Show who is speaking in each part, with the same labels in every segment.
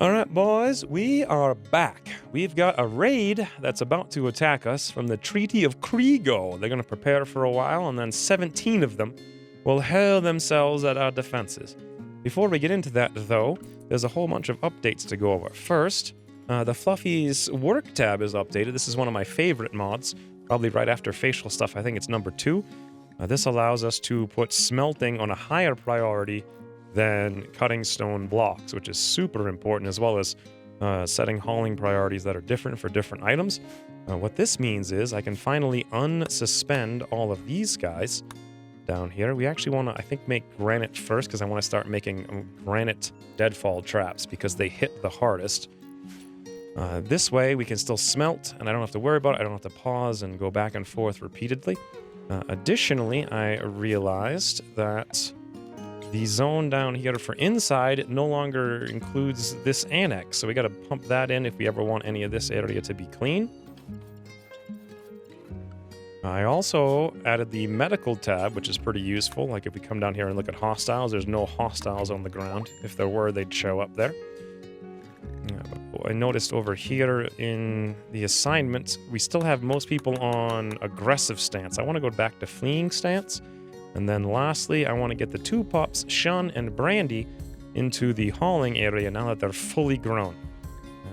Speaker 1: Alright, boys, we are back. We've got a raid that's about to attack us from the Treaty of Kriego. They're going to prepare for a while, and then 17 of them will hurl themselves at our defenses. Before we get into that, though, there's a whole bunch of updates to go over. First, the Fluffy's work tab is updated. This is one of my favorite mods, probably right after facial stuff. I think it's number 2. This allows us to put smelting on a higher priority than cutting stone blocks, which is super important, as well as setting hauling priorities that are different for different items. What this means is I can finally unsuspend all of these guys down here. We actually want to, I think, make granite first, because I want to start making granite deadfall traps, because they hit the hardest. This way we can still smelt, and I don't have to worry about it. I don't have to pause and go back and forth repeatedly. Additionally, I realized that the zone down here for inside no longer includes this annex, so we gotta pump that in if we ever want any of this area to be clean. I also added the medical tab, which is pretty useful. Like if we come down here and look at hostiles, there's no hostiles on the ground. If there were, they'd show up there. I noticed over here in the assignment, we still have most people on aggressive stance. I want to go back to fleeing stance. And then lastly, I want to get the 2 pups, Shun and Brandy, into the hauling area now that they're fully grown.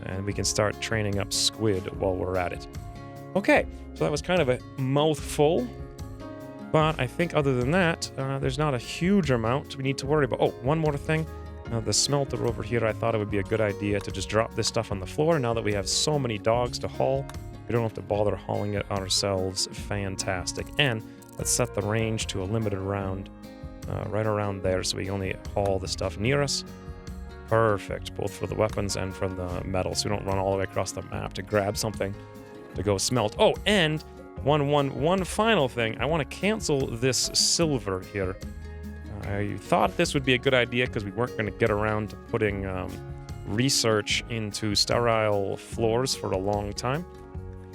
Speaker 1: And we can start training up Squid while we're at it. Okay, so that was kind of a mouthful. But I think other than that, there's not a huge amount we need to worry about. Oh, one more thing. The smelter over here, I thought it would be a good idea to just drop this stuff on the floor. Now that we have so many dogs to haul, we don't have to bother hauling it ourselves. Fantastic. And let's set the range to a limited round right around there, so we only haul the stuff near us. Perfect, both for the weapons and for the metal, so we don't run all the way across the map to grab something to go smelt. Oh, and one final thing. I want to cancel this silver here. I thought this would be a good idea because we weren't going to get around to putting research into sterile floors for a long time.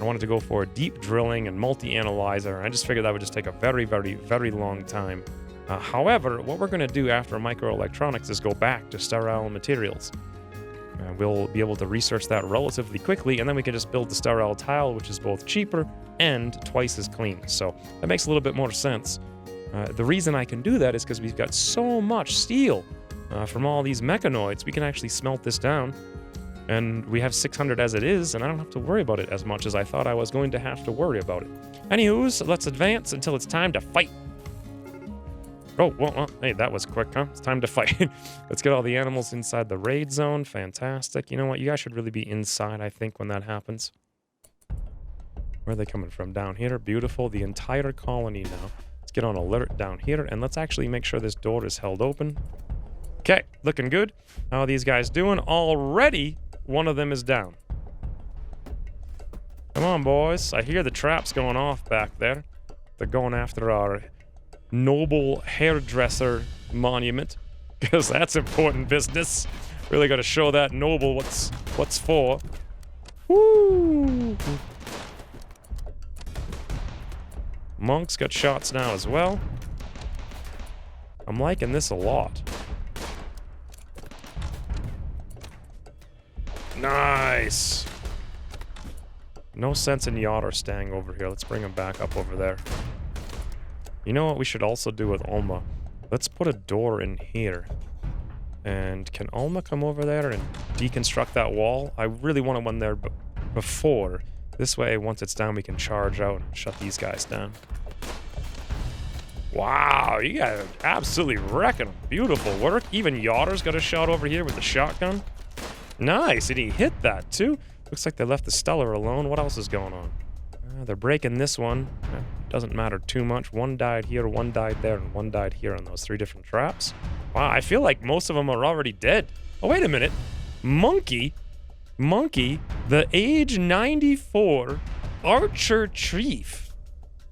Speaker 1: I wanted to go for deep drilling and multi-analyzer, and I just figured that would just take a very, very, very long time. However, what we're going to do after microelectronics is go back to sterile materials. We'll be able to research that relatively quickly, and then we can just build the sterile tile, which is both cheaper and twice as clean. So that makes a little bit more sense. The reason I can do that is because we've got so much steel from all these mechanoids. We can actually smelt this down. And we have 600 as it is, and I don't have to worry about it as much as I thought I was going to have to worry about it. Anywho's, let's advance until it's time to fight. Oh, well, hey, that was quick, huh? It's time to fight. Let's get all the animals inside the raid zone. Fantastic. You know what? You guys should really be inside, I think, when that happens. Where are they coming from? Down here. Beautiful. The entire colony now. Let's get on alert down here, and let's actually make sure this door is held open. Okay, looking good. How are these guys doing? Already, one of them is down. Come on, boys. I hear the traps going off back there. They're going after our noble hairdresser monument, because that's important business. Really got to show that noble what's for. Woo! Monks got shots now as well. I'm liking this a lot. Nice! No sense in Yotter staying over here. Let's bring him back up over there. You know what we should also do with Alma? Let's put a door in here. And can Alma come over there and deconstruct that wall? I really wanted one there before. This way, once it's down, we can charge out and shut these guys down. Wow, you guys are absolutely wrecking them. Beautiful work. Even Yotter's got a shot over here with the shotgun. Nice, and he hit that too. Looks like they left the Stellar alone. What else is going on? They're breaking this one. Doesn't matter too much. One died here, one died there, and one died here on those 3 different traps. Wow, I feel like most of them are already dead. Oh, wait a minute. Monkey, the age 94 archer chief.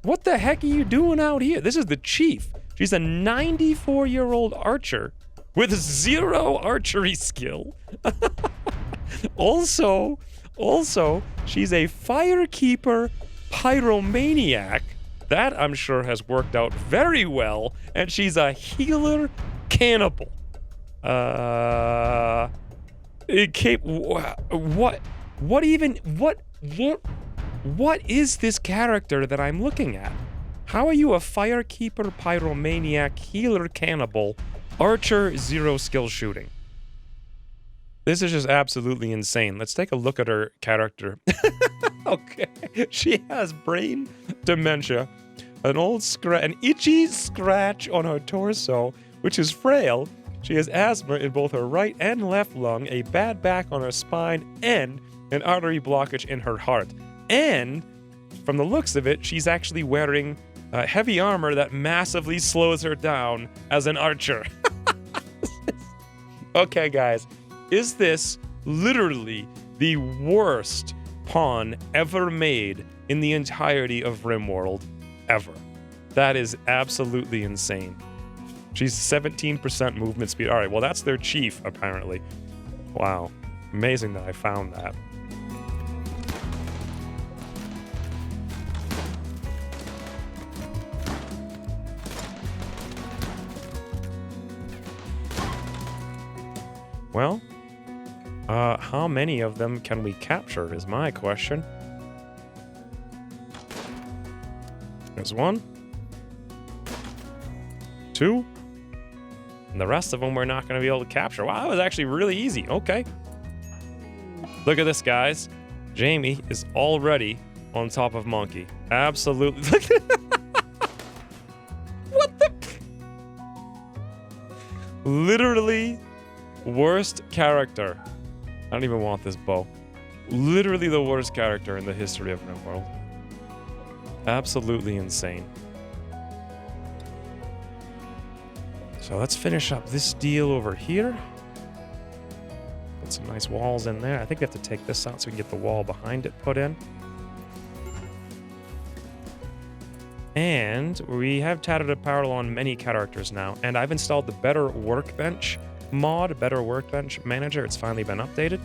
Speaker 1: What the heck are you doing out here? This is the chief. She's a 94-year-old archer with 0 archery skill. Also, she's a firekeeper pyromaniac. That, I'm sure, has worked out very well. And she's a healer cannibal. What is this character that I'm looking at? How are you a firekeeper, pyromaniac, healer, cannibal, archer, 0 skill shooting? This is just absolutely insane. Let's take a look at her character. Okay, she has brain dementia, an itchy scratch on her torso, which is frail. She has asthma in both her right and left lung, a bad back on her spine, and an artery blockage in her heart. And from the looks of it, she's actually wearing heavy armor that massively slows her down as an archer. Okay, guys, is this literally the worst pawn ever made in the entirety of Rimworld ever? That is absolutely insane. She's 17% movement speed. All right, well, that's their chief, apparently. Wow. Amazing that I found that. Well, how many of them can we capture is my question. There's 1, 2, and the rest of them we're not going to be able to capture. Wow, that was actually really easy. Okay. Look at this, guys. Jamie is already on top of Monkey. Absolutely. Look at what the? Literally worst character. I don't even want this bow. Literally the worst character in the history of Rimworld. Absolutely insane. So let's finish up this deal over here. Put some nice walls in there. I think we have to take this out so we can get the wall behind it put in. And we have Tattered Apparel on many characters now. And I've installed the Better Workbench mod, Better Workbench Manager. It's finally been updated.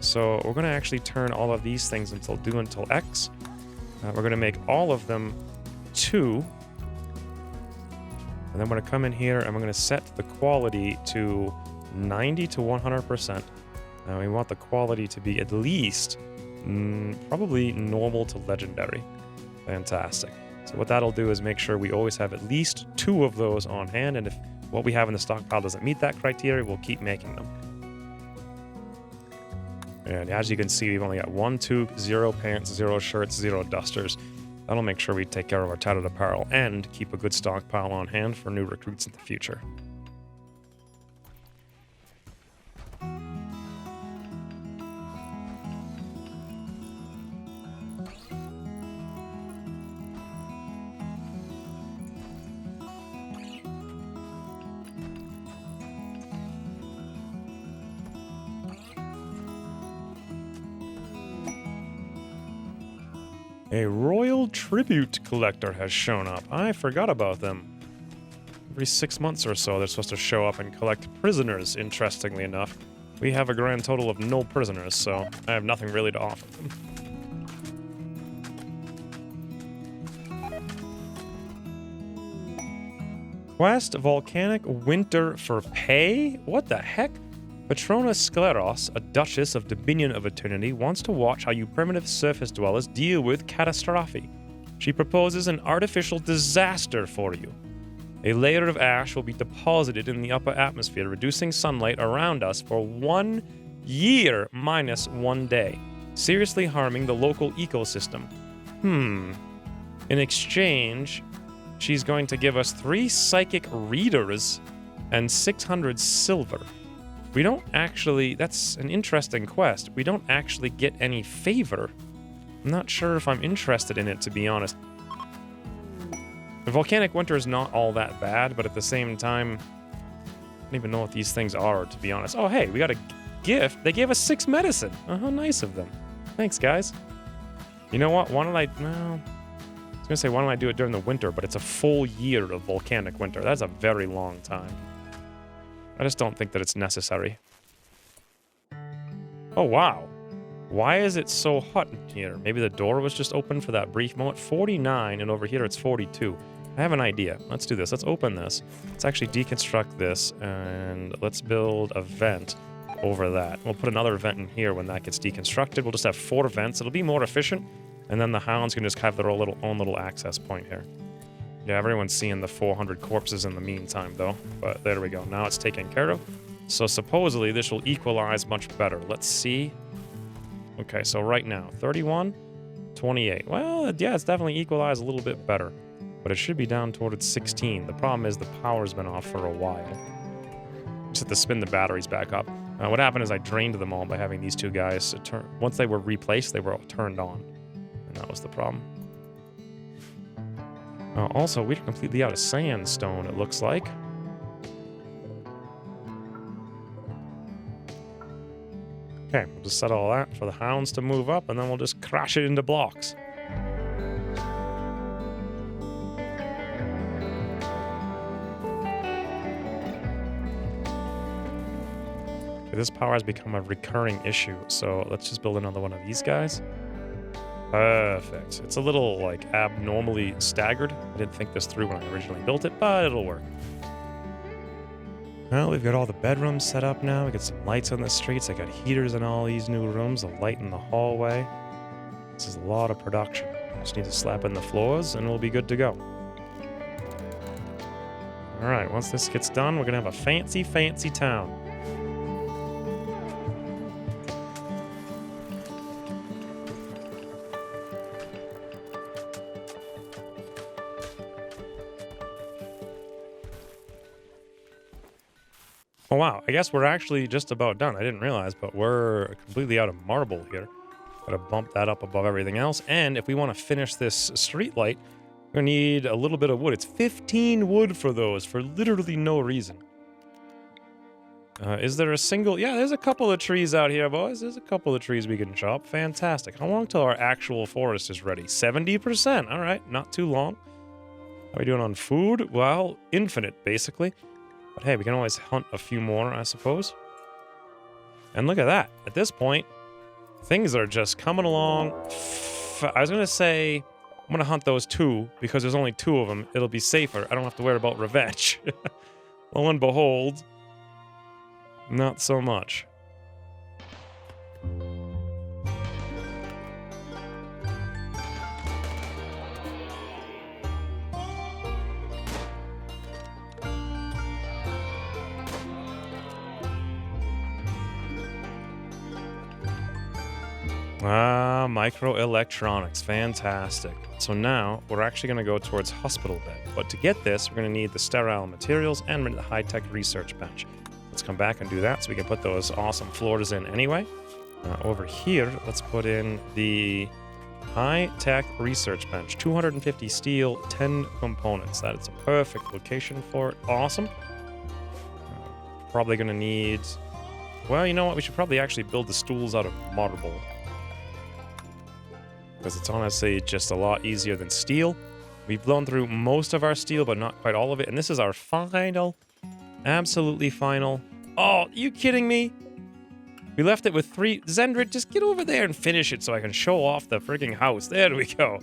Speaker 1: So we're going to actually turn all of these things until X. We're going to make all of them 2. And then we're going to come in here and we're going to set the quality to 90 to 100%. We want the quality to be at least probably normal to legendary. Fantastic. So what that'll do is make sure we always have at least 2 of those on hand, and if what we have in the stockpile doesn't meet that criteria, we'll keep making them. And as you can see, we've only got 1 toque, 0 pants, 0 shirts, 0 dusters. That'll make sure we take care of our tattered apparel and keep a good stockpile on hand for new recruits in the future. A royal tribute collector has shown up. I forgot about them. Every 6 months or so, they're supposed to show up and collect prisoners, interestingly enough. We have a grand total of no prisoners, so I have nothing really to offer them. Quest Volcanic Winter for pay? What the heck? Patrona Scleros, a Duchess of Dominion of Eternity, wants to watch how you primitive surface dwellers deal with catastrophe. She proposes an artificial disaster for you. A layer of ash will be deposited in the upper atmosphere, reducing sunlight around us for 1 year minus 1 day, seriously harming the local ecosystem. In exchange, she's going to give us 3 psychic readers and 600 silver. We don't actually... That's an interesting quest. We don't actually get any favor. I'm not sure if I'm interested in it, to be honest. The Volcanic Winter is not all that bad, but at the same time, I don't even know what these things are, to be honest. Oh, hey, we got a gift. They gave us 6 medicine. Oh, how nice of them. Thanks, guys. You know what? Why don't I... Well, I was going to say, why don't I do it during the winter, but it's a full year of Volcanic Winter. That's a very long time. I just don't think that it's necessary. Oh, wow. Why is it so hot in here? Maybe the door was just open for that brief moment. 49, and over here it's 42. I have an idea. Let's do this. Let's open this. Let's actually deconstruct this, and let's build a vent over that. We'll put another vent in here when that gets deconstructed. We'll just have 4 vents. It'll be more efficient. And then the hounds can just have their own little access point here. Yeah, everyone's seeing the 400 corpses in the meantime, though. But there we go. Now it's taken care of. So supposedly this will equalize much better. Let's see. Okay, so right now, 31, 28. Well, yeah, it's definitely equalized a little bit better. But it should be down towards 16. The problem is the power's been off for a while. Just have to spin the batteries back up. What happened is I drained them all by having these 2 guys turn. Once they were replaced, they were all turned on. And that was the problem. Also, we're completely out of sandstone, it looks like. Okay, we'll just set all that for the hounds to move up, and then we'll just crash it into blocks. Okay, this power has become a recurring issue, so let's just build another one of these guys. Perfect. It's a little, like, abnormally staggered. I didn't think this through when I originally built it, but it'll work. Well, we've got all the bedrooms set up now. We got some lights on the streets. I got heaters in all these new rooms, a light in the hallway. This is a lot of production. Just need to slap in the floors, and we'll be good to go. All right, once this gets done, we're going to have a fancy, fancy town. Oh wow, I guess we're actually just about done. I didn't realize, but we're completely out of marble here. Gotta bump that up above everything else. And if we want to finish this street light, we're gonna need a little bit of wood. It's 15 wood for those, for literally no reason. Is there a single... Yeah, there's a couple of trees out here, boys. There's a couple of trees we can chop. Fantastic. How long till our actual forest is ready? 70%. All right, not too long. How are we doing on food? Well, infinite, basically. But hey, we can always hunt a few more, I suppose. And look at that. At this point, things are just coming along. I was going to say, I'm going to hunt those 2, because there's only 2 of them. It'll be safer. I don't have to worry about revenge. Lo and behold, not so much. Microelectronics. Fantastic. So now we're actually going to go towards hospital bed. But to get this, we're going to need the sterile materials and the high-tech research bench. Let's come back and do that so we can put those awesome floors in anyway. Over here, let's put in the high-tech research bench. 250 steel, 10 components. That is a perfect location for it. Awesome. Probably going to need... Well, you know what? We should probably actually build the stools out of marble. Because it's honestly just a lot easier than steel. We've blown through most of our steel, but not quite all of it. And this is our final, absolutely final. Oh, are you kidding me? We left it with 3. Zendrit, just get over there and finish it so I can show off the freaking house. There we go.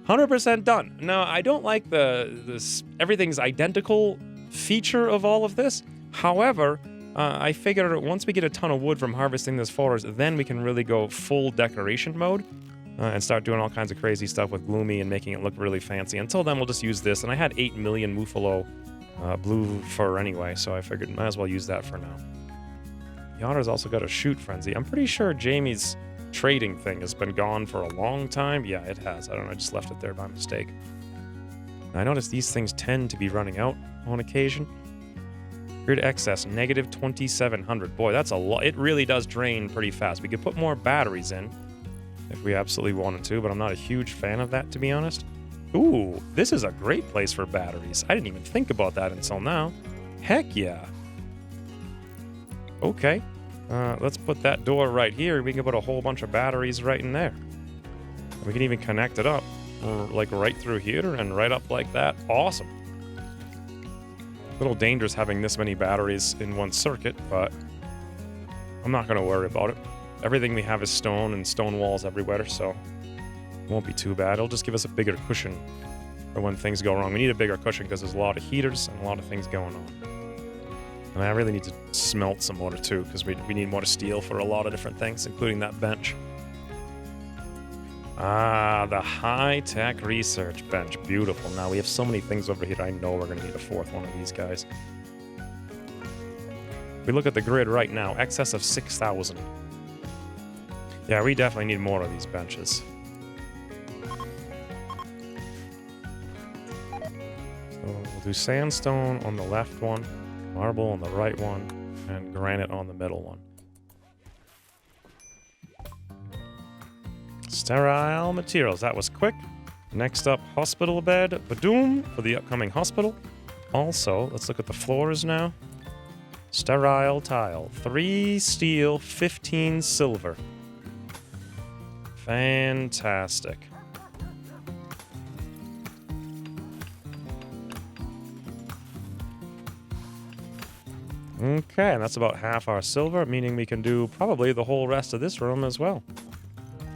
Speaker 1: 100% done. Now, I don't like this everything's identical feature of all of this. However, I figure once we get a ton of wood from harvesting this forest, then we can really go full decoration mode. And start doing all kinds of crazy stuff with Gloomy and making it look really fancy. Until then, we'll just use this. And I had 8 million Muffalo blue fur anyway, so I figured might as well use that for now. Yana's also got a shoot frenzy. I'm pretty sure Jamie's trading thing has been gone for a long time. Yeah, it has. I don't know, I just left it there by mistake. I noticed these things tend to be running out on occasion. Grid excess, negative 2,700. Boy, that's a lot. It really does drain pretty fast. We could put more batteries in if we absolutely wanted to, but I'm not a huge fan of that, to be honest. Ooh, this is a great place for batteries. I didn't even think about that until now. Heck yeah. Okay, let's put that door right here. We can put a whole bunch of batteries right in there. We can even connect it up, like right through here and right up like that. Awesome. A little dangerous having this many batteries in one circuit, but I'm not going to worry about it. Everything we have is stone and stone walls everywhere, so it won't be too bad. It'll just give us a bigger cushion for when things go wrong. We need a bigger cushion because there's a lot of heaters and a lot of things going on. And I really need to smelt some more too, because we need more steel for a lot of different things, including that bench. Ah, the high-tech research bench. Beautiful. Now we have so many things over here. I know we're going to need a fourth one of these guys. If we look at the grid right now, excess of 6,000. Yeah, we definitely need more of these benches. So we'll do sandstone on the left one, marble on the right one, and granite on the middle one. Sterile materials. That was quick. Next up, hospital bed. Badoom for the upcoming hospital. Also, let's look at the floors now. Sterile tile. 3 steel, 15 silver. Fantastic. Okay, and that's about half our silver, meaning we can do probably the whole rest of this room as well.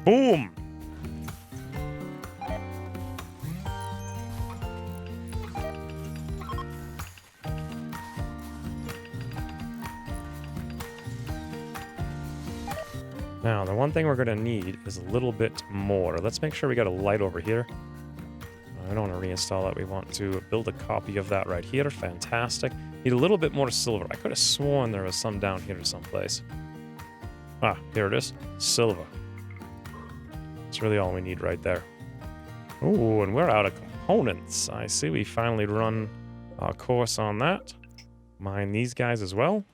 Speaker 1: Boom! Now, the one thing we're going to need is a little bit more. Let's make sure we got a light over here. I don't want to reinstall that. We want to build a copy of that right here. Fantastic. Need a little bit more silver. I could have sworn there was some down here someplace. Ah, here it is. Silver. That's really all we need right there. Ooh, and we're out of components. I see we finally run our course on that. Mine these guys as well.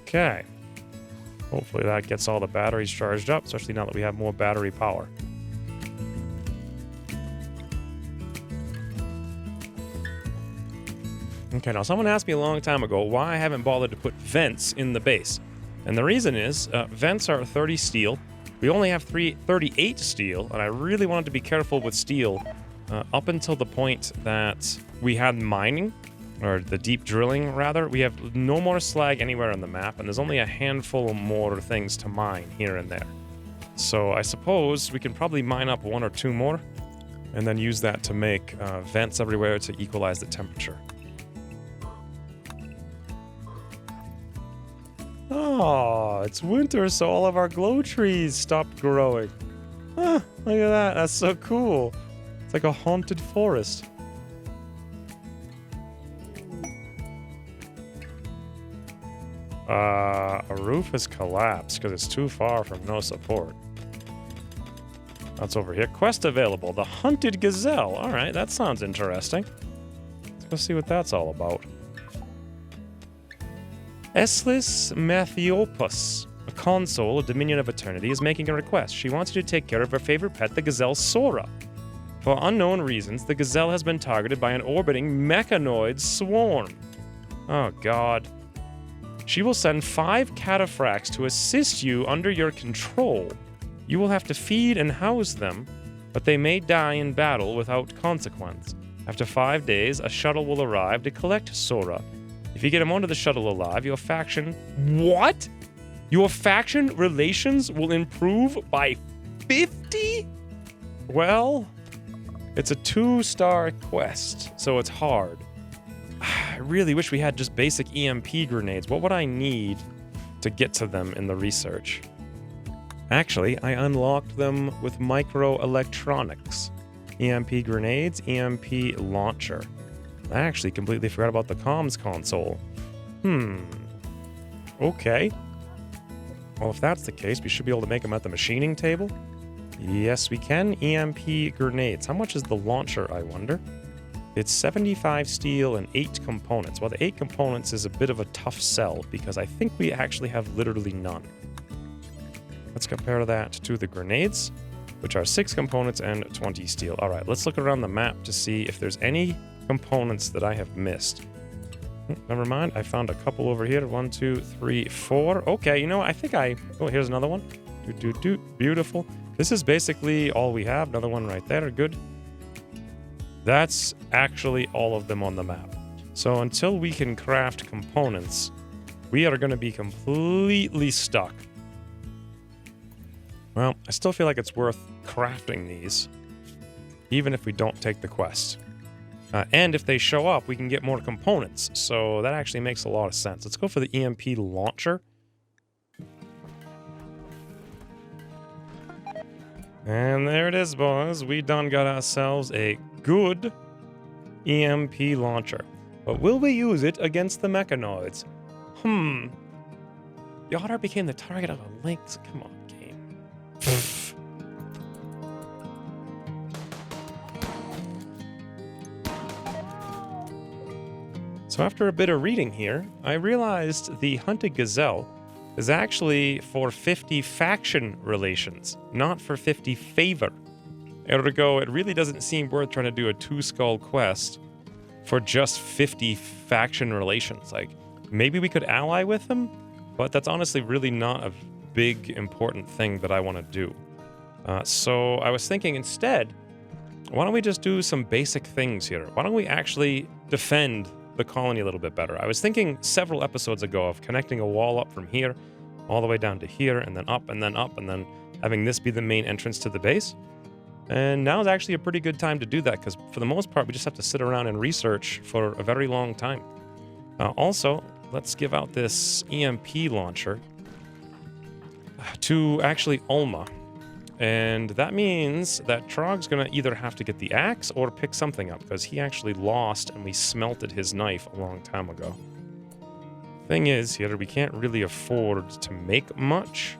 Speaker 1: Okay. Hopefully that gets all the batteries charged up, especially now that we have more battery power. Okay, now someone asked me a long time ago why I haven't bothered to put vents in the base. And the reason is, vents are 30 steel. We only have 38 steel, and I really wanted to be careful with steel up until the point that we had mining, or the deep drilling, rather. We have no more slag anywhere on the map, and there's only a handful more things to mine here and there. So I suppose we can probably mine up 1 or 2 more, and then use that to make vents everywhere to equalize the temperature. Oh, it's winter, so all of our glow trees stopped growing. Huh, look at that. That's so cool. It's like a haunted forest. A roof has collapsed because it's too far from no support. That's over here. Quest available. The Hunted Gazelle. All right, that sounds interesting. Let's go see what that's all about. Eslis Mathiopus, a consul, a Dominion of Eternity, is making a request. She wants you to take care of her favorite pet, the gazelle Sora. For unknown reasons, the gazelle has been targeted by an orbiting mechanoid swarm. Oh, God. She will send 5 cataphracts to assist you under your control. You will have to feed and house them, but they may die in battle without consequence. After 5 days, a shuttle will arrive to collect Sora. If you get him onto the shuttle alive, your faction... What? Your faction relations will improve by 50? Well, it's a 2-star quest, so it's hard. I really wish we had just basic EMP grenades. What would I need to get to them in the research? Actually, I unlocked them with microelectronics. EMP grenades, Emp Launcher. I actually completely forgot about the comms console. Okay. Well, if that's the case, we should be able to make them at the machining table. Yes, we can. EMP grenades. How much is the launcher, I wonder? It's 75 steel and 8 components. Well, the 8 components is a bit of a tough sell because I think we actually have literally none. Let's compare that to the grenades, which are 6 components and 20 steel. All right, let's look around the map to see if there's any components that I have missed. Never mind, I found a couple over here. 1, 2, 3, 4. Okay, you know what? I think oh, here's another one. Beautiful. This is basically all we have. Another one right there. Good. That's actually all of them on the map. So until we can craft components, we are going to be completely stuck. Well, I still feel like it's worth crafting these. even if we don't take the quest. And if they show up, we can get more components. So that actually makes a lot of sense. Let's go for the Emp Launcher. And there it is, boys. We done got ourselves a good Emp Launcher. But will we use it against the mechanoids? The otter became the target of a lynx. Come on, game. So after a bit of reading here, I realized the Hunted Gazelle is actually for 50 faction relations, not for 50 favor. Ergo, it really doesn't seem worth trying to do a 2-skull quest for just 50 faction relations. Like, maybe we could ally with them, but that's honestly really not a big, important thing that I want to do. So I was thinking instead, why don't we just do some basic things here? Why don't we actually defend the colony a little bit better? I was thinking several episodes ago of connecting a wall up from here all the way down to here, and then up, and then up, and then having this be the main entrance to the base. And now is actually a pretty good time to do that, because for the most part, we just have to sit around and research for a very long time. Also, let's give out this Emp Launcher to actually Ulma. And that means that Trog's gonna either have to get the axe or pick something up, because he actually lost and we smelted his knife a long time ago. Thing is, here, we can't really afford to make much.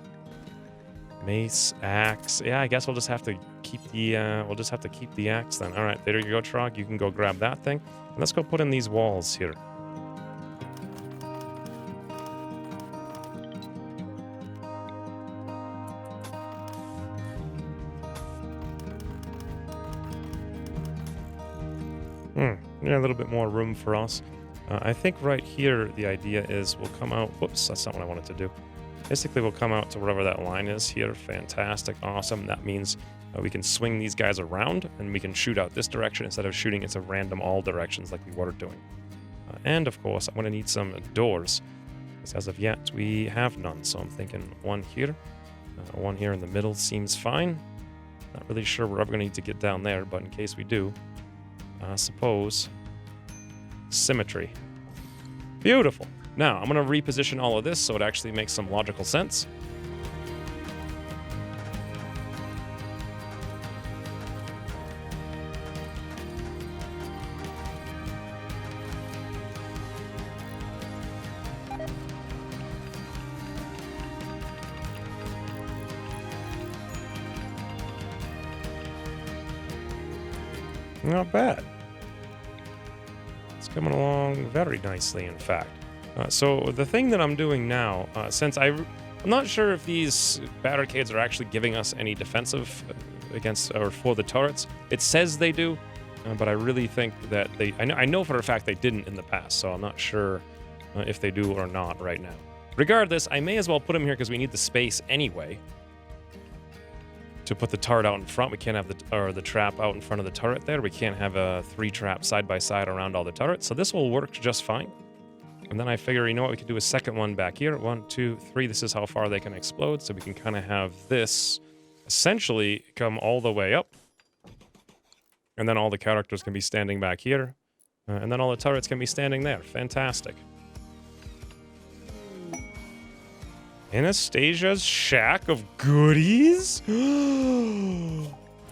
Speaker 1: Mace, axe. Yeah, I guess we'll just have to keep the axe then. All right, there you go, Trog. You can go grab that thing. And let's go put in these walls here. Yeah, a little bit more room for us. I think right here, the idea is we'll come out... Whoops, that's not what I wanted to do. Basically, we'll come out to wherever that line is here. Fantastic, awesome. That means we can swing these guys around, and we can shoot out this direction instead of shooting into random all directions like we were doing. And, of course, I'm going to need some doors, because as of yet, we have none. So I'm thinking one here. One here in the middle seems fine. Not really sure we're ever going to need to get down there, but in case we do, I suppose... Symmetry. Beautiful. Now, I'm going to reposition all of this so it actually makes some logical sense. Not bad. It's coming along very nicely, in fact. So the thing that I'm doing now, since I'm not sure if these barricades are actually giving us any defensive against or for the turrets. It says they do, but I really think that they... I know for a fact they didn't in the past, so I'm not sure if they do or not right now. Regardless, I may as well put them here because we need the space anyway to put the turret out in front. We can't have the trap out in front of the turret there. We can't have a 3 trap side by side around all the turrets, so this will work just fine. And then I figure, you know what, we could do a second one back here. 1, 2, 3. This is how far they can explode, so we can kind of have this essentially come all the way up. And then all the characters can be standing back here. And then all the turrets can be standing there. Fantastic. Anastasia's shack of goodies?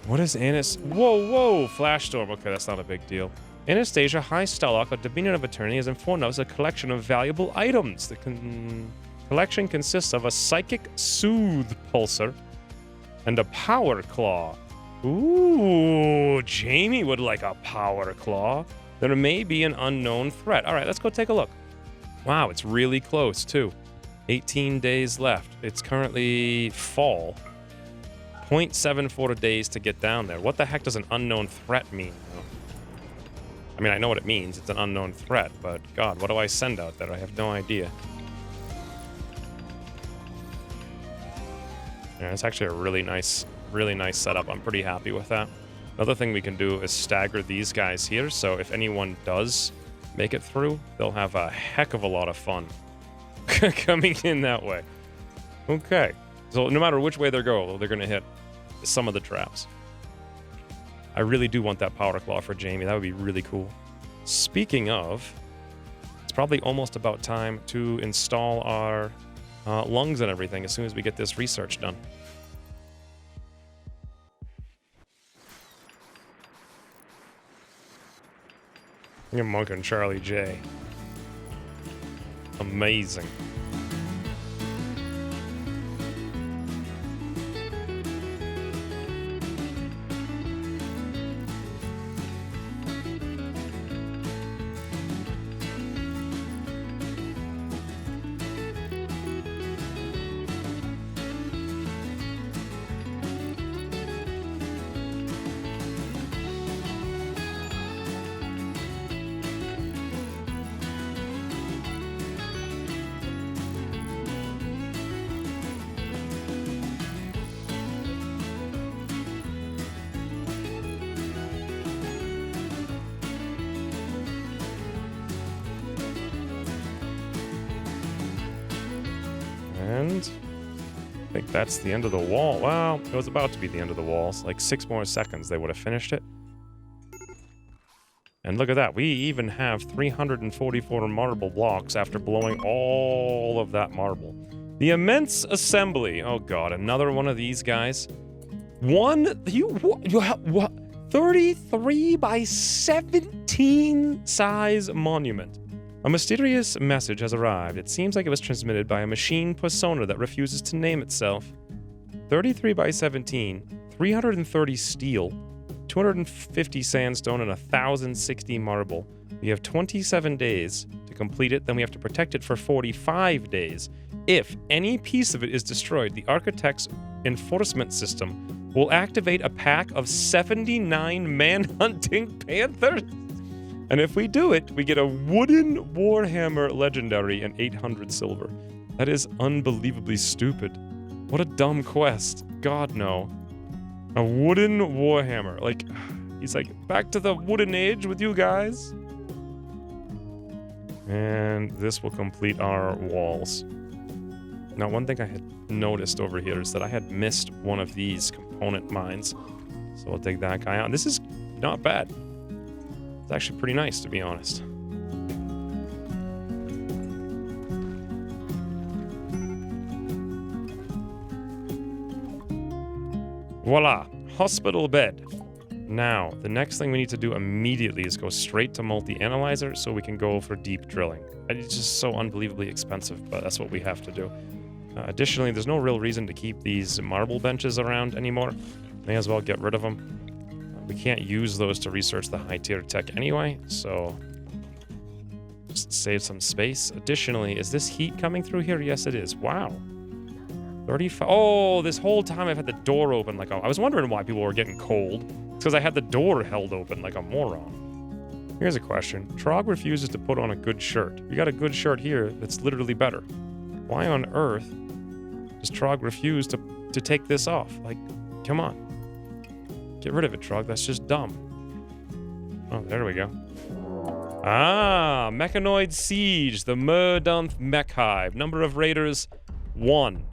Speaker 1: What is Anas? Whoa, flash storm. Okay, that's not a big deal. Anastasia High Stellock, a Dominion of Eternity, has informed us a collection of valuable items. The collection consists of a Psychic Soothe Pulsar and a Power Claw. Ooh, Jamie would like a Power Claw. There may be an unknown threat. All right, let's go take a look. Wow, it's really close, too. 18 days left. It's currently fall. 0.74 days to get down there. What the heck does an unknown threat mean? I mean, I know what it means. It's an unknown threat, but God, what do I send out there? I have no idea. Yeah, it's actually a really nice setup. I'm pretty happy with that. Another thing we can do is stagger these guys here, so if anyone does make it through, they'll have a heck of a lot of fun coming in that way. Okay. So no matter which way they go, they're going to hit some of the traps. I really do want that power claw for Jamie. That would be really cool. Speaking of, it's probably almost about time to install our lungs and everything as soon as we get this research done. You're Monk and Charlie J. Amazing. And I think that's the end of the wall. Well, it was about to be the end of the walls. Like 6 more seconds, they would have finished it. And look at that. We even have 344 marble blocks after blowing all of that marble. The immense assembly. Oh god, another one of these guys. You have what? 33 by 17 size monument. A mysterious message has arrived. It seems like it was transmitted by a machine persona that refuses to name itself. 33 by 17, 330 steel, 250 sandstone, and 1,060 marble. We have 27 days to complete it, then we have to protect it for 45 days. If any piece of it is destroyed, the architect's enforcement system will activate a pack of 79 man-hunting panthers. And if we do it, we get a wooden Warhammer legendary and 800 silver. That is unbelievably stupid. What a dumb quest. God, no. A wooden Warhammer. Like, he's like, back to the wooden age with you guys. And this will complete our walls. Now, one thing I had noticed over here is that I had missed one of these component mines. So we'll take that guy out. This is not bad. It's actually pretty nice, to be honest. Voila! Hospital bed. Now, the next thing we need to do immediately is go straight to multi-analyzer so we can go for deep drilling. It's just so unbelievably expensive, but that's what we have to do. Additionally, there's no real reason to keep these marble benches around anymore. May as well get rid of them. We can't use those to research the high-tier tech anyway, so just save some space. Additionally, is this heat coming through here? Yes, it is. Wow. 35. Oh, this whole time I've had the door open like I was wondering why people were getting cold. It's because I had the door held open like a moron. Here's a question. Trog refuses to put on a good shirt. We got a good shirt here that's literally better. Why on earth does Trog refuse to take this off? Like, come on. Get rid of it, Trog. That's just dumb. Oh, there we go. Ah, Mechanoid Siege, the Murdunth Mech Hive. Number of raiders, 1.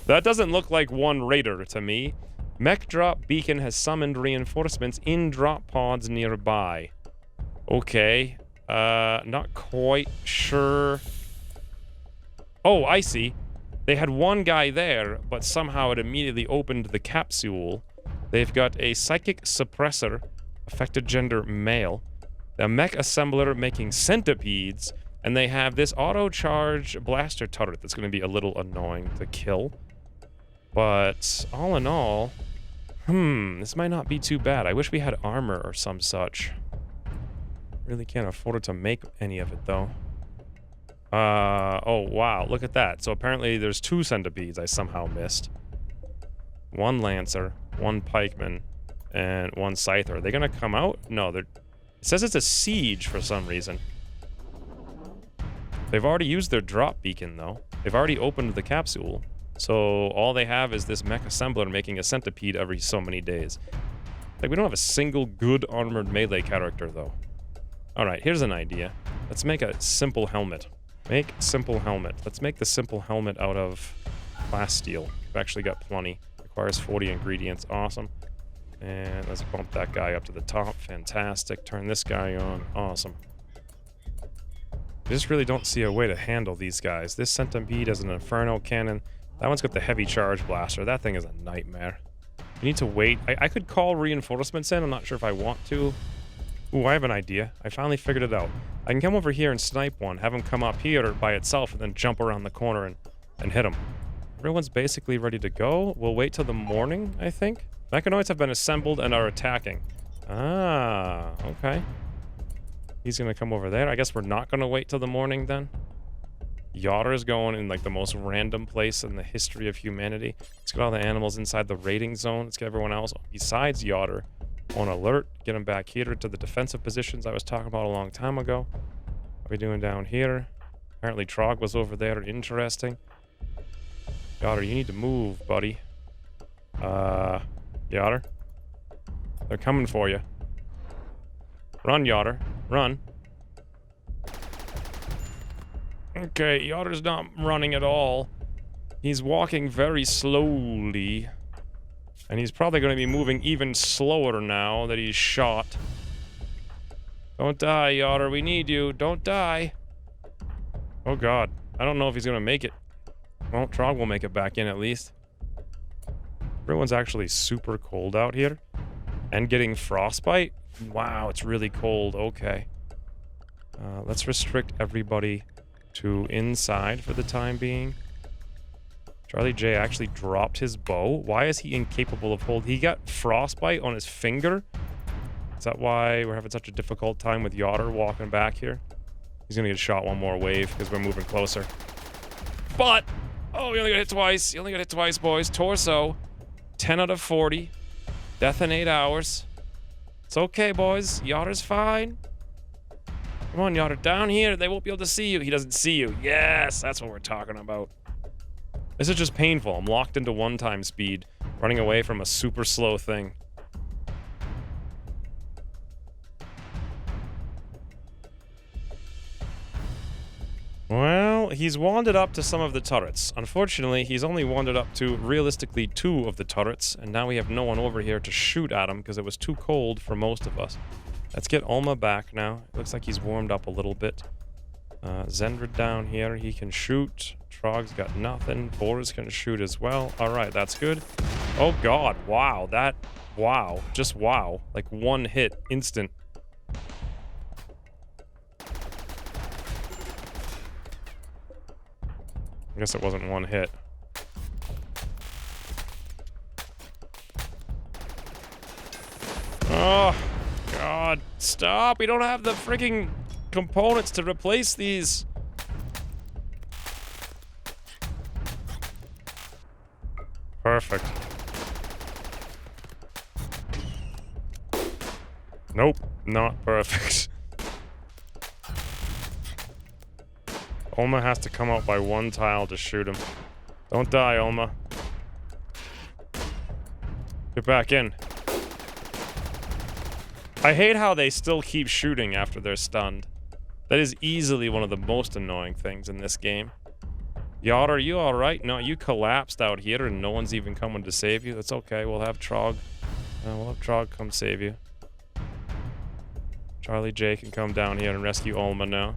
Speaker 1: That doesn't look like 1 raider to me. Mech Drop Beacon has summoned reinforcements in drop pods nearby. Okay. Not quite sure. Oh, I see. They had 1 guy there, but somehow it immediately opened the capsule. They've got a psychic suppressor, affected gender male, a mech assembler making centipedes, and they have this auto-charge blaster turret that's going to be a little annoying to kill. But all in all, this might not be too bad. I wish we had armor or some such. Really can't afford to make any of it, though. Oh, wow, look at that. So apparently there's 2 centipedes I somehow missed. 1 lancer, 1 pikeman, and 1 scyther. Are they gonna come out? No, they're... It says it's a siege for some reason. They've already used their drop beacon, though. They've already opened the capsule. So all they have is this mech assembler making a centipede every so many days. Like, we don't have a single good armored melee character, though. Alright, here's an idea. Let's make a simple helmet. Make simple helmet. Let's make the simple helmet out of plasteel. actually got plenty. Requires 40 ingredients. Awesome. And let's bump that guy up to the top. Fantastic. Turn this guy on. Awesome. I just really don't see a way to handle these guys. This centipede has an inferno cannon. That one's got the heavy charge blaster. That thing is a nightmare. You need to wait. I could call reinforcements in. I'm not sure if I want to. Ooh, I have an idea. I finally figured it out. I can come over here and snipe one, have him come up here by itself, and then jump around the corner and hit him. Everyone's basically ready to go. We'll wait till the morning, I think. Mechanoids have been assembled and are attacking. Ah, okay. He's gonna come over there. I guess we're not gonna wait till the morning then. Yotter's going in like the most random place in the history of humanity. Let's get all the animals inside the raiding zone. Let's get everyone else besides Yotter on alert. Get them back here to the defensive positions I was talking about a long time ago. What are we doing down here? Apparently Trog was over there. Interesting. Yotter, you need to move, buddy. Yotter. They're coming for you. Run, Yotter. Run. Okay, Yotter's not running at all. He's walking very slowly. And he's probably going to be moving even slower now that he's shot. Don't die, Yotter. We need you. Don't die. Oh, God. I don't know if he's going to make it. Well, Trog will make it back in at least. Everyone's actually super cold out here. And getting frostbite? Wow, it's really cold. Okay. Let's restrict everybody to inside for the time being. Charlie J actually dropped his bow. Why is he incapable of hold? He got frostbite on his finger? Is that why we're having such a difficult time with Yotter walking back here? He's gonna get shot one more wave because we're moving closer. But! Oh, he only got hit twice. He only got hit twice, boys. Torso. 10 out of 40. Death in 8 hours. It's okay, boys. Yotter's fine. Come on, Yotter. Down here. They won't be able to see you. He doesn't see you. Yes, that's what we're talking about. This is just painful. I'm locked into one-time speed, running away from a super slow thing. Well, he's wandered up to some of the turrets. Unfortunately, he's only wandered up to, realistically, 2 of the turrets, and now we have no one over here to shoot at him because it was too cold for most of us. Let's get Ulma back now. It looks like he's warmed up a little bit. Zendrid down here, he can shoot. Trog's got nothing. Boris can shoot as well. Alright, that's good. Oh god, wow, that... Wow. Just wow. Like one hit, instant. I guess it wasn't one hit. Oh, God. Stop. We don't have the freaking components to replace these. Perfect. Nope. Not perfect. Ulma has to come out by one tile to shoot him. Don't die, Ulma. Get back in. I hate how they still keep shooting after they're stunned. That is easily one of the most annoying things in this game. Yotter, are you alright? No, you collapsed out here and no one's even coming to save you. That's okay, we'll have Trog. We'll have Trog come save you. Charlie J can come down here and rescue Ulma now.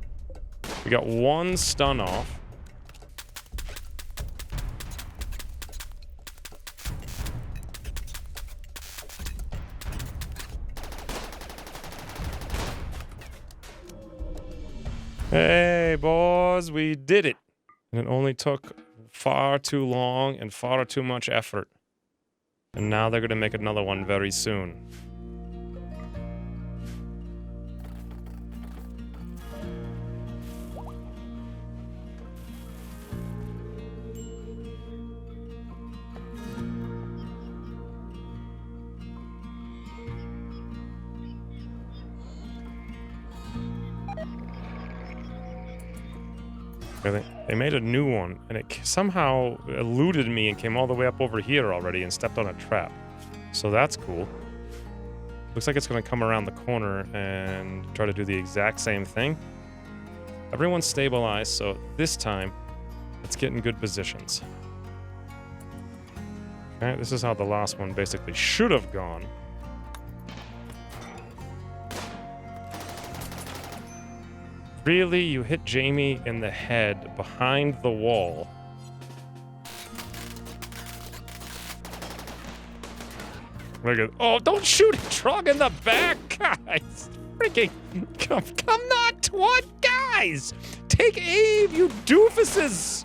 Speaker 1: We got one stun off. Hey, boys, we did it. And it only took far too long and far too much effort. And now they're going to make another one very soon. They made a new one, and it somehow eluded me and came all the way up over here already and stepped on a trap. So that's cool. Looks like it's going to come around the corner and try to do the exact same thing. Everyone's stabilized, so this time, let's get in good positions. Okay, this is how the last one basically should have gone. Really? You hit Jamie in the head behind the wall. Oh, don't shoot Trog in the back, guys! Freaking, come on, what, guys? Take aim, you doofuses!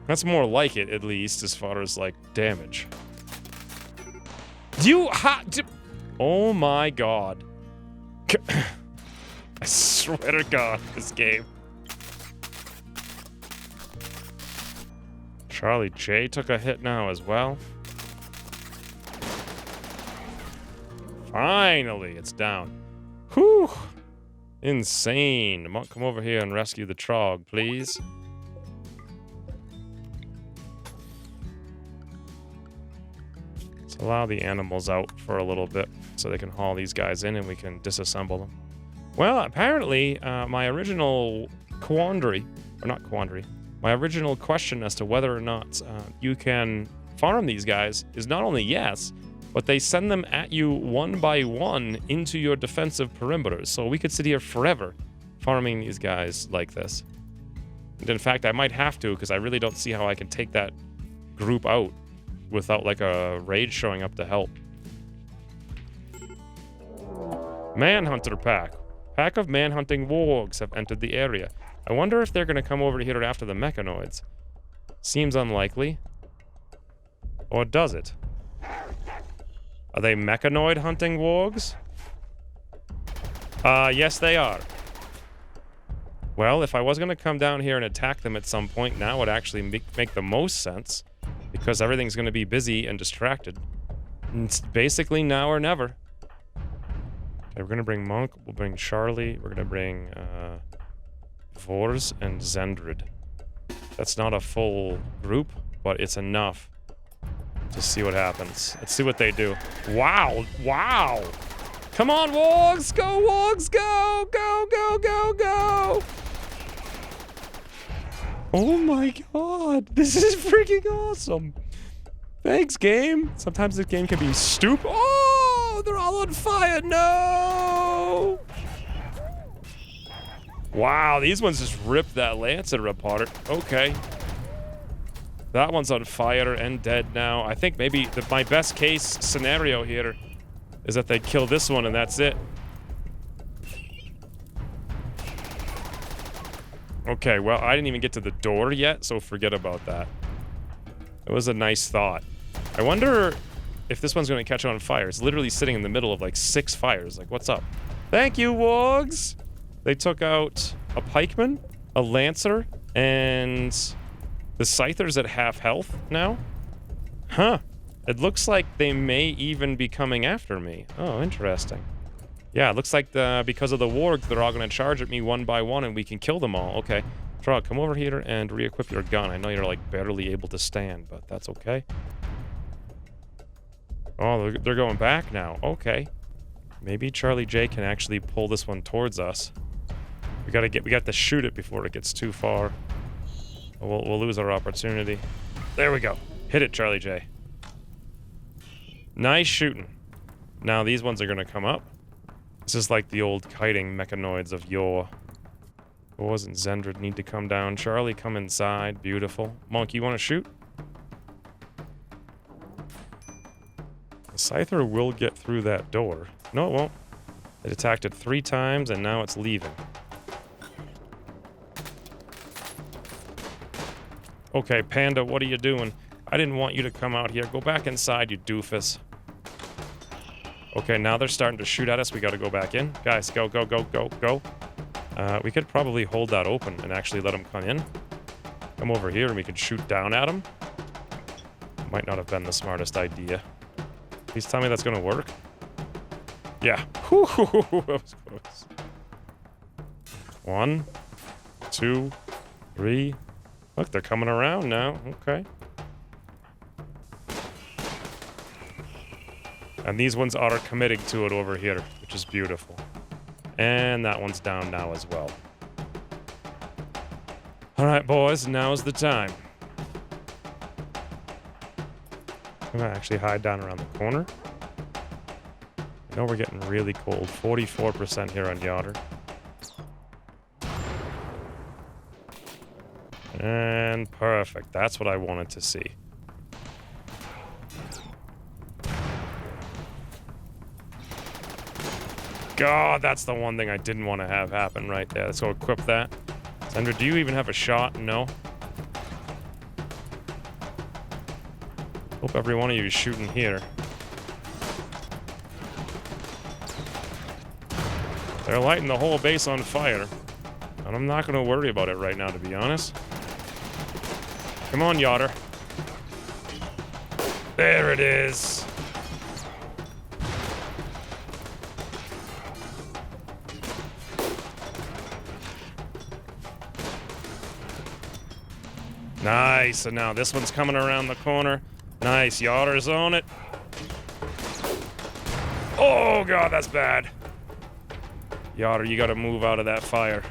Speaker 1: That's more like it, at least, as far as, like, damage. Oh my god. I swear to god, this game. Charlie J took a hit now as well. Finally, it's down. Whew! Insane. Come over here and rescue the Trog, please. Let's allow the animals out for a little bit so they can haul these guys in and we can disassemble them. Well, apparently, my original quandary, or not quandary, my original question as to whether or not you can farm these guys is not only yes, but they send them at you one by one into your defensive perimeters. So we could sit here forever farming these guys like this. And in fact, I might have to, because I really don't see how I can take that group out without like a raid showing up to help. Manhunter pack. Pack of manhunting wargs have entered the area. I wonder if they're going to come over here after the mechanoids. Seems unlikely. Or does it? Are they mechanoid hunting wargs? Yes they are. Well, if I was going to come down here and attack them at some point, now would actually make the most sense. Because everything's going to be busy and distracted. And it's basically now or never. Okay, we're going to bring Monk, we'll bring Charlie, we're going to bring Vors and Zendrid. That's not a full group, but it's enough to see what happens. Let's see what they do. Wow! Wow! Come on, Wargs! Go, Wargs! Go! Go, go, go, go! Oh my god! This is freaking awesome! Thanks, game! Sometimes this game can be stupid. Oh! They're all on fire! No! Wow, these ones just ripped that Lancer apart. Okay. That one's on fire and dead now. I think maybe my best case scenario here is that they kill this one and that's it. Okay, well, I didn't even get to the door yet, so forget about that. It was a nice thought. I wonder if this one's going to catch on fire. It's literally sitting in the middle of like 6 fires. Like, what's up? Thank you, Wargs! They took out a pikeman, a lancer, and the scyther's at half health now? Huh. It looks like they may even be coming after me. Oh, interesting. Yeah, it looks like because of the wargs, they're all going to charge at me one by one and we can kill them all. Okay. Trog, come over here and re-equip your gun. I know you're like barely able to stand, but that's okay. Oh, they're going back now. Okay. Maybe Charlie J can actually pull this one towards us. We got to shoot it before it gets too far. We'll lose our opportunity. There we go. Hit it, Charlie J. Nice shooting. Now these ones are going to come up. This is like the old kiting mechanoids of yore. Wasn't Zendrid need to come down? Charlie, come inside. Beautiful. Monk, you want to shoot? The Scyther will get through that door. No, it won't. It attacked it 3 times, and now it's leaving. Okay, Panda, what are you doing? I didn't want you to come out here. Go back inside, you doofus. Okay, now they're starting to shoot at us. We gotta go back in. Guys, go, go, go, go, go. We could probably hold that open and actually let them come in. Come over here and we could shoot down at them. Might not have been the smartest idea. Please tell me that's gonna work. Yeah. Whew, that was close. 1, 2, 3. Look, they're coming around now. Okay. And these ones are committing to it over here, which is beautiful. And that one's down now as well. All right, boys, now's the time. I'm gonna actually hide down around the corner. I know we're getting really cold. 44% here on Yotter. And perfect. That's what I wanted to see. God, that's the one thing I didn't want to have happen right there. Let's go equip that. Sandra, do you even have a shot? No. Hope every one of you is shooting here. They're lighting the whole base on fire. And I'm not going to worry about it right now, to be honest. Come on, Yotter. There it is. Nice. And now this one's coming around the corner. Nice. Yotter's on it. Oh, God, that's bad. Yotter, you got to move out of that fire.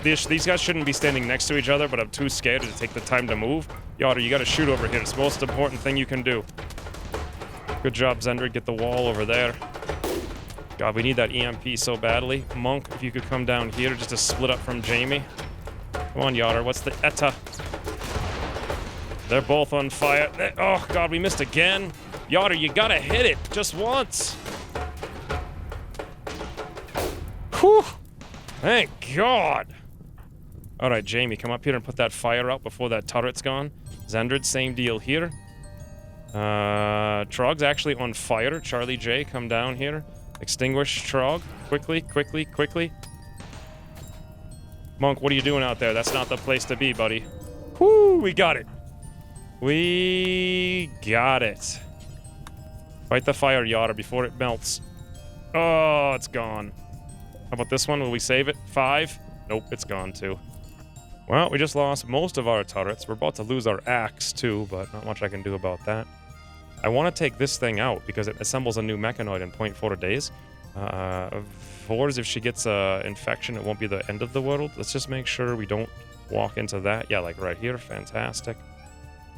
Speaker 1: These guys shouldn't be standing next to each other, but I'm too scared to take the time to move. Yotter, you gotta shoot over here. It's the most important thing you can do. Good job, Zendrid. Get the wall over there. God, we need that EMP so badly. Monk, if you could come down here just to split up from Jamie. Come on, Yotter. What's the ETA? They're both on fire. Oh, God, we missed again. Yotter, you gotta hit it just once. Whew. Thank God. All right, Jamie, come up here and put that fire out before that turret's gone. Zendrid, same deal here. Trog's actually on fire. Charlie J, come down here. Extinguish Trog. Quickly, quickly, quickly. Monk, what are you doing out there? That's not the place to be, buddy. Whoo, we got it. We got it. Fight the fire, Yotter, before it melts. Oh, it's gone. How about this one? Will we save it? 5? Nope, it's gone too. Well, we just lost most of our turrets. We're about to lose our axe too, but not much I can do about that. I want to take this thing out because it assembles a new mechanoid in 0.4 days. Vors, if she gets an infection, it won't be the end of the world. Let's just make sure we don't walk into that. Yeah, like right here. Fantastic.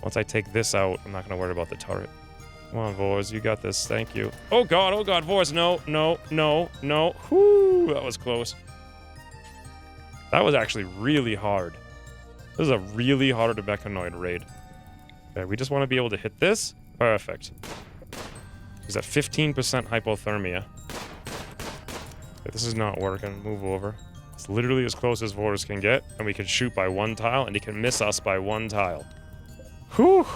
Speaker 1: Once I take this out, I'm not going to worry about the turret. Come on, Vors, you got this. Thank you. Oh, God, Vors, no, no, no, no. Whoo, that was close. That was actually really hard. This is a really hard mechanoid raid. Okay, we just want to be able to hit this. Perfect. He's at 15% hypothermia. Okay, this is not working. Move over. It's literally as close as Vors can get, and we can shoot by 1 tile, and he can miss us by 1 tile. Whew!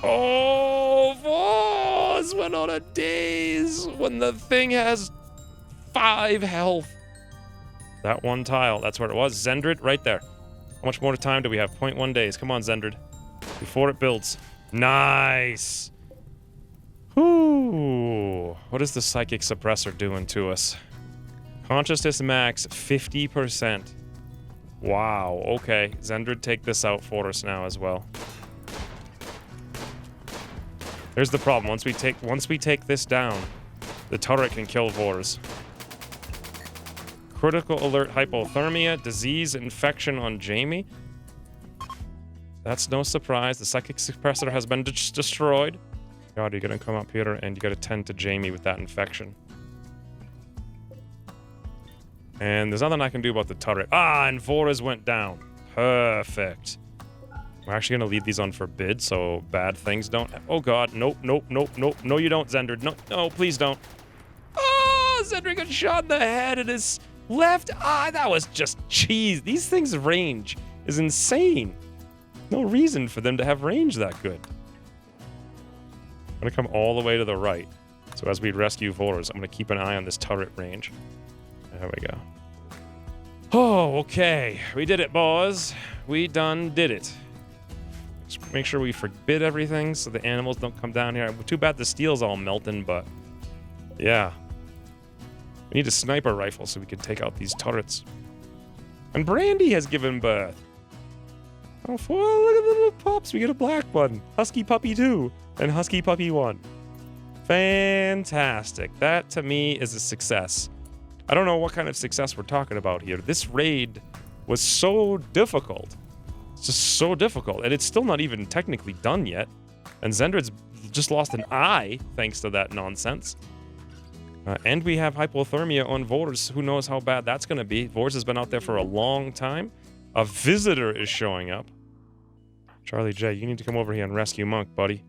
Speaker 1: Oh, Vors went on a daze when the thing has 5 health. That 1 tile, that's where it was. Zendrid, right there. How much more time do we have? 0.1 days. Come on, Zendrid. Before it builds. Nice! Whoo! What is the psychic suppressor doing to us? Consciousness max 50%. Wow, okay. Zendrid, take this out for us now as well. Here's the problem. Once we take this down, the turret can kill Vors. Critical alert hypothermia, disease, infection on Jamie. That's no surprise. The psychic suppressor has been destroyed. God, you're gonna come up here and you gotta tend to Jamie with that infection. And there's nothing I can do about the turret. Ah, and Vors went down. Perfect. We're actually going to leave these on forbid, so bad things don't... Oh, God. Nope, nope, nope, nope. No, you don't, Zendrid. No, no, please don't. Oh, Zendrid got shot in the head in his left eye. That was just cheese. These things' range is insane. No reason for them to have range that good. I'm going to come all the way to the right. So as we rescue Vors, I'm going to keep an eye on this turret range. There we go. Oh, okay. We did it, boys. We done did it. Just make sure we forbid everything so the animals don't come down here. Too bad the steel's all melting, but yeah. We need a sniper rifle so we can take out these turrets. And Brandy has given birth. Oh, look at the little pups. We get a black one. Husky Puppy 2 and Husky Puppy 1. Fantastic. That, to me, is a success. I don't know what kind of success we're talking about here. This raid was so difficult. It's just so difficult. And it's still not even technically done yet. And Zendred's just lost an eye thanks to that nonsense. And we have hypothermia on Vors. Who knows how bad that's going to be. Vors has been out there for a long time. A visitor is showing up. Charlie J, you need to come over here and rescue Monk, buddy.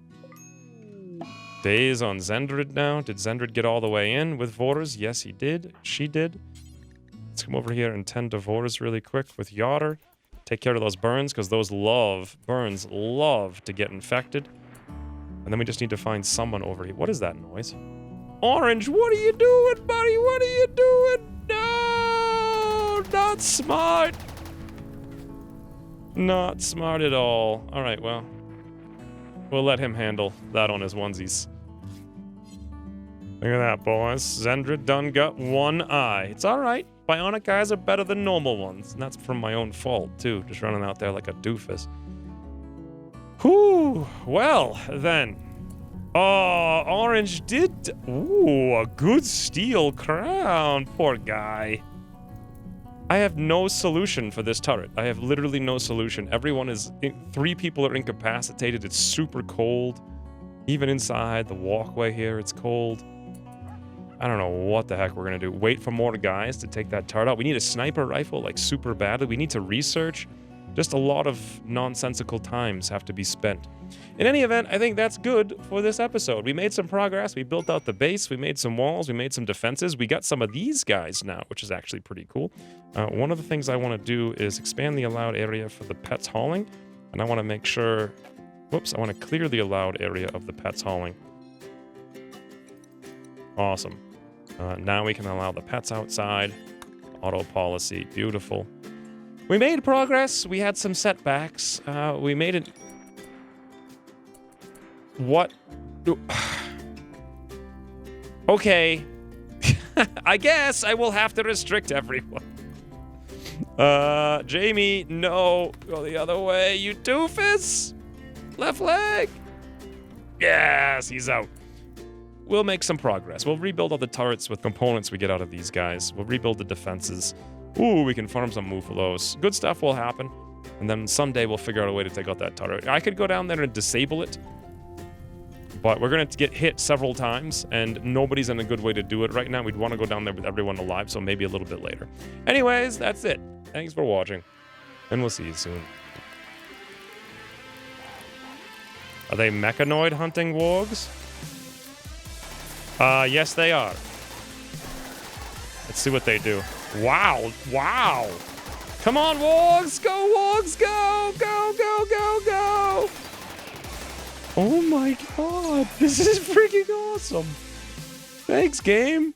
Speaker 1: Days on Zendred now. Did Zendred get all the way in with Vors? Yes, he did. She did. Let's come over here and tend to Vors really quick with Yotter. Take care of those burns, because those burns love to get infected. And then we just need to find someone over here. What is that noise? Orange, what are you doing, buddy? What are you doing? No! Not smart. Not smart at all. Alright, well. We'll let him handle that on his onesies. Look at that, boys. Zendred done got one eye. It's alright. Bionic eyes are better than normal ones. And that's from my own fault, too. Just running out there like a doofus. Whew. Well, then. Orange did... Ooh, a good steel crown. Poor guy. I have no solution for this turret. I have literally no solution. Everyone is... 3 people are incapacitated. It's super cold. Even inside the walkway here, it's cold. I don't know what the heck we're going to do. Wait for more guys to take that turret out. We need a sniper rifle, like, super badly. We need to research. Just a lot of nonsensical times have to be spent. In any event, I think that's good for this episode. We made some progress. We built out the base. We made some walls. We made some defenses. We got some of these guys now, which is actually pretty cool. One of the things I want to do is expand the allowed area for the pets hauling. And I want to make sure... Whoops, I want to clear the allowed area of the pets hauling. Awesome. Now we can allow the pets outside. Auto policy. Beautiful. We made progress. We had some setbacks. We made it... What? Okay. I guess I will have to restrict everyone. Jamie, no. Go the other way, you doofus. Left leg. Yes, he's out. We'll make some progress. We'll rebuild all the turrets with components we get out of these guys. We'll rebuild the defenses. Ooh, we can farm some Muffalos. Good stuff will happen. And then someday we'll figure out a way to take out that turret. I could go down there and disable it. But we're going to get hit several times, and nobody's in a good way to do it right now. We'd want to go down there with everyone alive, so maybe a little bit later. Anyways, that's it. Thanks for watching, and we'll see you soon. Are they mechanoid hunting wargs? Yes, they are. Let's see what they do. Wow, wow. Come on, wargs, go, wargs, go, go, go, go, go. Oh my god, this is freaking awesome. Thanks, game.